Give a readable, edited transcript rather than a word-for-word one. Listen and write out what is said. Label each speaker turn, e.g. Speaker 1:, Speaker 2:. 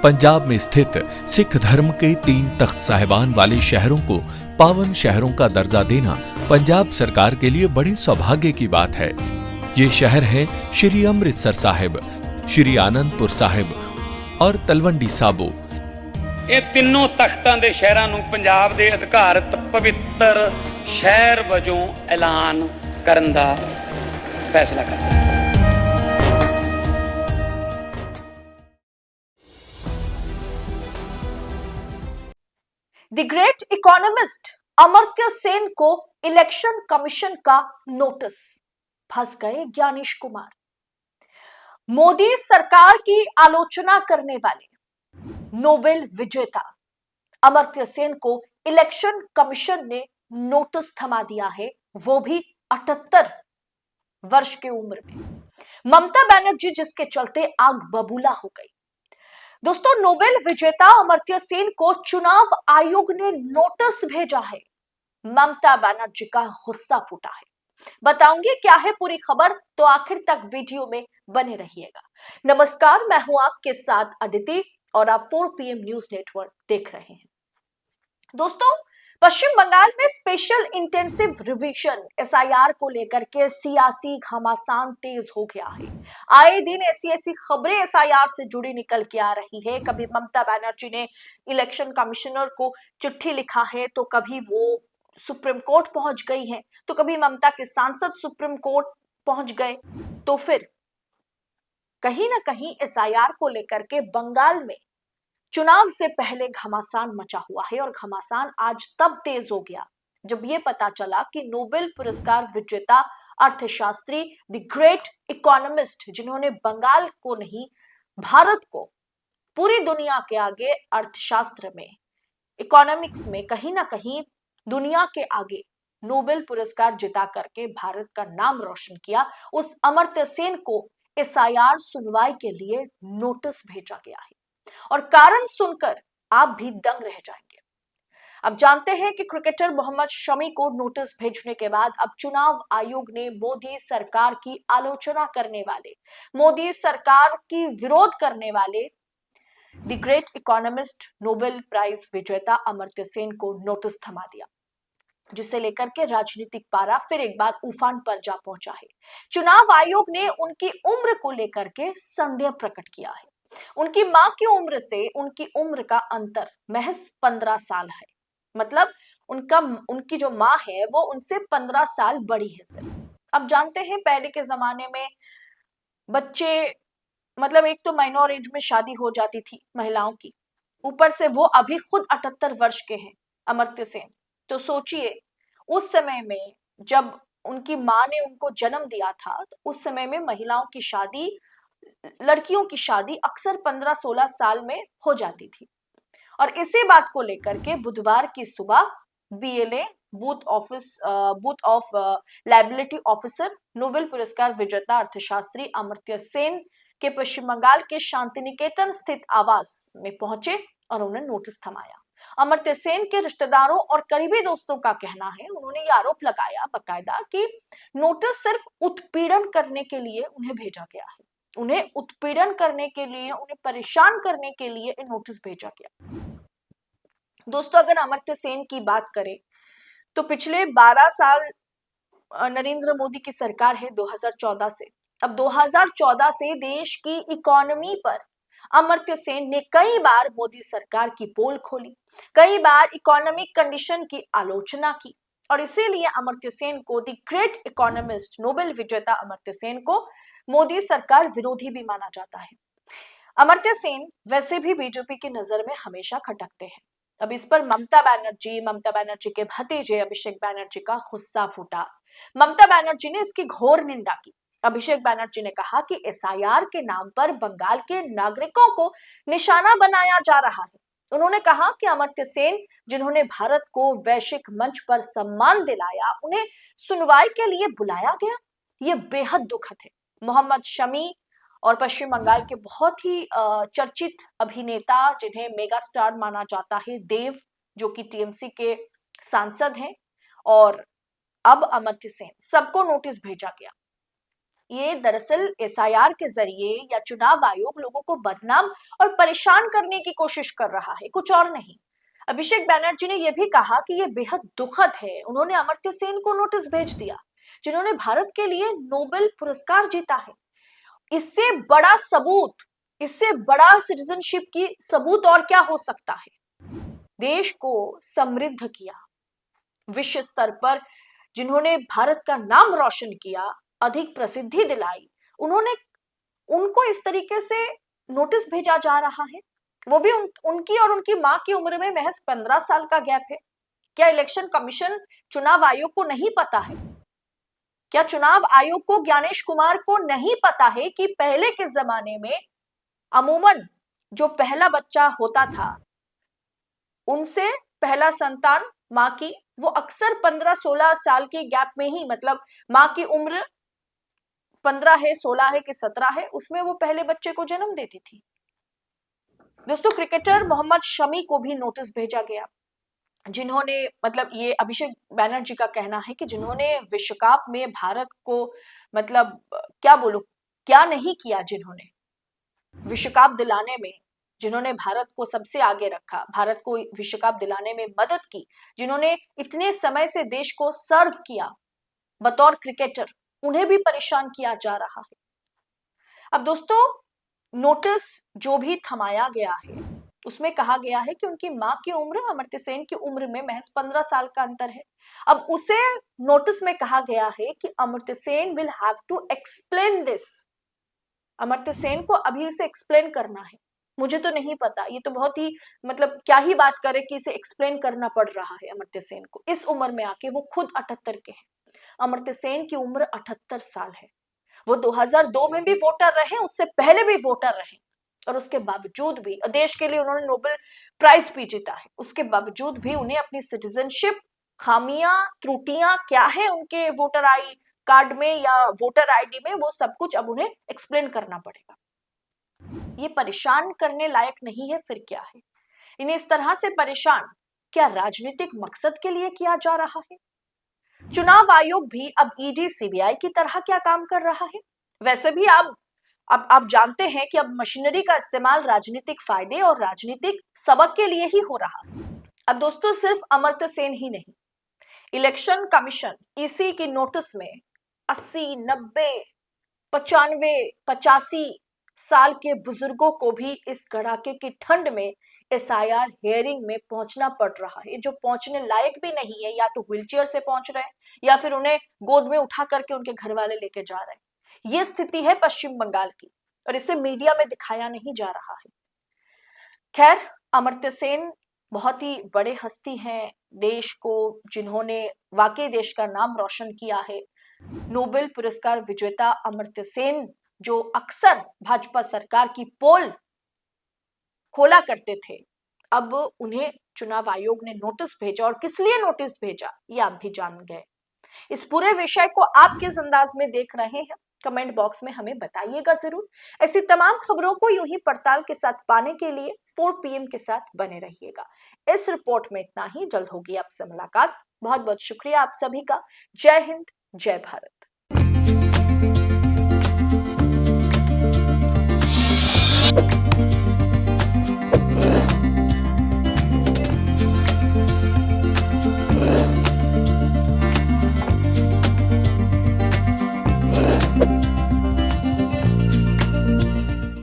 Speaker 1: पंजाब में स्थित सिख धर्म के 3 तख्त साहिबान वाले शहरों को पावन शहरों का दर्जा देना पंजाब सरकार के लिए बड़े सौभाग्य की बात है। ये शहर है श्री अमृतसर साहिब, श्री आनंदपुर साहिब और तलवंडी साबो।
Speaker 2: ਇਹ ਤਿੰਨੋਂ ਤਖਤਾਂ ਦੇ ਸ਼ਹਿਰਾਂ ਨੂੰ ਪੰਜਾਬ ਦੇ ਅਧਿਕਾਰਤ ਪਵਿੱਤਰ ਸ਼ਹਿਰ ਵਜੋਂ ਐਲਾਨ ਕਰਨ ਦਾ ਫੈਸਲਾ ਕੀਤਾ।
Speaker 3: The great economist Amartya Sen को इलेक्शन कमीशन का नोटिस, फंस गए ज्ञानेश कुमार। मोदी सरकार की आलोचना करने वाले नोबेल विजेता अमर्त्य सेन को इलेक्शन कमीशन ने नोटिस थमा दिया है, वो भी 78 वर्ष की उम्र में। ममता बनर्जी जिसके चलते आग बबूला हो गई। दोस्तों, नोबेल विजेता अमर्त्य सेन को चुनाव आयोग ने नोटिस भेजा है। ममता बनर्जी का गुस्सा फूटा है। बताऊंगी क्या है पूरी खबर, तो आखिर तक वीडियो में बने रहिएगा। नमस्कार, मैं हूं आपके साथ अदिति और आप 4 PM न्यूज नेटवर्क देख रहे हैं। दोस्तों, पश्चिम बंगाल में स्पेशल इंटेंसिव रिवीजन SIR को लेकर के सियासी घमासान तेज हो गया है। आए दिन ऐसी खबरें SIR से जुड़ी निकल के आ रही है। कभी ममता बनर्जी ने इलेक्शन कमिश्नर को चिट्ठी लिखा है, तो कभी वो सुप्रीम कोर्ट पहुंच गई है, तो कभी ममता के सांसद सुप्रीम कोर्ट पहुंच गए। तो फिर कहीं ना कहीं SIR को लेकर के बंगाल में चुनाव से पहले घमासान मचा हुआ है। और घमासान आज तब तेज हो गया जब ये पता चला कि नोबेल पुरस्कार विजेता अर्थशास्त्री द ग्रेट इकोनॉमिस्ट, जिन्होंने बंगाल को नहीं भारत को पूरी दुनिया के आगे अर्थशास्त्र में, इकोनॉमिक्स में कहीं ना कहीं दुनिया के आगे नोबेल पुरस्कार जिता करके भारत का नाम रोशन किया, उस अमर्त्य सेन को SIR सुनवाई के लिए नोटिस भेजा गया है। और कारण सुनकर आप भी दंग रह जाएंगे। अब जानते हैं कि क्रिकेटर मोहम्मद शमी को नोटिस भेजने के बाद अब चुनाव आयोग ने मोदी सरकार की आलोचना करने वाले, मोदी सरकार की विरोध करने वाले the great economist Nobel prize विजेता अमर्त्य सेन को नोटिस थमा दिया, जिसे लेकर के राजनीतिक पारा फिर एक बार उफान पर जा पहुंचा है। चुनाव आयोग ने उनकी उम्र को लेकर के संदेह प्रकट किया है। उनकी मां की उम्र से उनकी उम्र का अंतर महज 15 साल है। मतलब उनकी जो मां है वो उनसे 15 साल बड़ी है सिर्फ। अब जानते हैं पहले के जमाने में बच्चे, मतलब एक तो माइनर एज में शादी हो जाती थी महिलाओं की, ऊपर से वो अभी खुद 78 वर्ष के हैं अमर्त्य सेन। तो सोचिए उस समय में जब उनकी मां ने उनको जन्म दिया था, तो उस समय में महिलाओं की शादी, लड़कियों की शादी अक्सर 15-16 साल में हो जाती थी। और इसी बात को लेकर के बुधवार की सुबह BLA booth of liability officer Nobel पुरस्कार विजेता अर्थशास्त्री अमर्त्य सेन के पश्चिम बंगाल के शांति निकेतन स्थित आवास में पहुंचे और उन्हें नोटिस थमाया। अमर्त्य सेन के रिश्तेदारों और करीबी दोस्तों का कहना है, उन्होंने ये आरोप लगाया बकायदा कि नोटिस सिर्फ उत्पीड़न करने के लिए उन्हें भेजा गया है। उन्हें उत्पीड़न करने के लिए, उन्हें परेशान करने के लिए नोटिस भेजा गया। दोस्तों, अगर अमर्त्य सेन की बात करें तो पिछले 12 साल नरेंद्र मोदी की सरकार है 2014 से। अब 2014 से देश की इकोनॉमी पर अमर्त्य सेन ने कई बार मोदी सरकार की पोल खोली, कई बार इकोनॉमिक कंडीशन की आलोचना की। और इसीलिए अमर्त्य सेन को द ग्रेट इकोनॉमिस्ट नोबेल विजेता अमर्त्य सेन को मोदी सरकार विरोधी भी माना जाता है। अमर्त्य सेन वैसे भी बीजेपी की नजर में हमेशा खटकते हैं। अब इस पर ममता बनर्जी के भतीजे अभिषेक बनर्जी का गुस्सा फूटा। ममता बनर्जी ने इसकी घोर निंदा की। अभिषेक बनर्जी ने कहा कि SIR के नाम पर बंगाल के नागरिकों को निशाना बनाया जा रहा है। उन्होंने कहा कि अमर्त्य सेन, जिन्होंने भारत को वैश्विक मंच पर सम्मान दिलाया, उन्हें सुनवाई के लिए बुलाया गया, ये बेहद दुखद है। मोहम्मद शमी और पश्चिम बंगाल के बहुत ही चर्चित अभिनेता, जिन्हें मेगा स्टार माना जाता है, देव, जो कि TMC के सांसद हैं, और अब अमर्त्य सेन, सबको नोटिस भेजा गया। ये दरअसल एसआईआर के जरिए या चुनाव आयोग लोगों को बदनाम और परेशान करने की कोशिश कर रहा है, कुछ और नहीं। अभिषेक बैनर्जी ने यह भी कहा कि यह बेहद दुखद है। उन्होंने अमर्त्य सेन को नोटिस भेज दिया, जिन्होंने भारत के लिए नोबेल पुरस्कार जीता है। इससे बड़ा सबूत, इससे बड़ा सिटीजनशिप की सबूत और क्या हो सकता है। देश को समृद्ध किया, विश्व स्तर पर जिन्होंने भारत का नाम रोशन किया, अधिक प्रसिद्धि दिलाई, उनको इस तरीके से नोटिस भेजा जा रहा है। वो भी उनकी और उनकी मां की उम्र में महज 15 साल का गैप है। क्या इलेक्शन कमीशन, चुनाव आयोग को नहीं पता है? क्या चुनाव आयोग को, ज्ञानेश कुमार को नहीं पता है कि पहले के जमाने में अमूमन जो पहला बच्चा होता था, उनसे पहला संतान मां की, वो अक्सर 15-16 साल के गैप में ही, मतलब मां की उम्र 15 है, 16 है कि 17 है, उसमें वो पहले बच्चे को जन्म देती थी। दोस्तों, क्रिकेटर मोहम्मद शमी को भी नोटिस भेजा गया, जिन्होंने, मतलब ये अभिषेक बैनर्जी का कहना है कि जिन्होंने विश्व कप में भारत को, मतलब क्या बोलूं, क्या नहीं किया, जिन्होंने विश्व कप दिलाने में, जिन्होंने भारत को सबसे आगे रखा, भारत को विश्व कप दिलाने में मदद की, जिन्होंने इतने समय से देश को सर्व किया बतौर क्रिकेटर, उन्हें भी परेशान किया जा रहा है। अब दोस्तों, नोटिस जो भी थमाया गया है उसमें कहा गया है कि उनकी मां की उम्र अमर्त्य सेन की उम्र में महज 15 साल का अंतर है। अब उसे नोटिस में कहा गया है कि Amartya Sen will have to explain this. Amartya Sen को अभी इसे एक्सप्लेन करना है। मुझे तो नहीं पता, ये तो बहुत ही, मतलब क्या ही बात करे कि इसे एक्सप्लेन करना पड़ रहा है अमर्त्य सेन को इस उम्र में आके। वो खुद 78 के हैं। अमर्त्य सेन की उम्र 78 साल है। वो 2002 में भी वोटर रहे, उससे पहले भी वोटर रहे, और उसके बावजूद भी देश के लिए उन्होंने नोबेल प्राइज भी जीता है। उसके बावजूद भी उन्हें अपनी सिटीजनशिप, खामियां, त्रुटियां क्या है उनके वोटर आई कार्ड में या वोटर आईडी में, वो सब कुछ अब उन्हें एक्सप्लेन करना पड़ेगा। ये परेशान करने लायक नहीं है, फिर क्या है? इन्हें इस तरह से परेशान क्या राजनीतिक मकसद के लिए किया जा रहा है? चुनाव आयोग भी अब ईडी, सीबीआई की तरह क्या काम कर रहा है? वैसे भी आप जानते हैं कि अब मशीनरी का इस्तेमाल राजनीतिक फायदे और राजनीतिक सबक के लिए ही हो रहा है। अब दोस्तों, सिर्फ अमर्त्य सेन ही नहीं, इलेक्शन कमीशन ईसी की नोटिस में 80, 90, 95, 85 साल के बुजुर्गों को भी इस कड़ाके की ठंड में एसआईआर हियरिंग में पहुंचना पड़ रहा है। जो पहुंचने लायक भी नहीं है, या तो व्हीलचेयर से पहुंच रहे हैं या फिर उन्हें गोद में उठा करके उनके घर वाले लेके जा रहे हैं। ये स्थिति है पश्चिम बंगाल की, और इसे मीडिया में दिखाया नहीं जा रहा है। खैर, अमर्त्य सेन बहुत ही बड़े हस्ती हैं देश को, जिन्होंने वाकई देश का नाम रोशन किया है। नोबेल पुरस्कार विजेता अमर्त्य सेन, जो अक्सर भाजपा सरकार की पोल खोला करते थे, अब उन्हें चुनाव आयोग ने नोटिस भेजा, और किस लिए नोटिस भेजा ये आप भी जान गए। इस पूरे विषय को आप किस अंदाज में देख रहे हैं, कमेंट बॉक्स में हमें बताइएगा जरूर। ऐसी तमाम खबरों को यूं ही पड़ताल के साथ पाने के लिए 4 PM के साथ बने रहिएगा। इस रिपोर्ट में इतना ही। जल्द होगी आपसे मुलाकात। बहुत बहुत शुक्रिया आप सभी का। जय हिंद, जय भारत।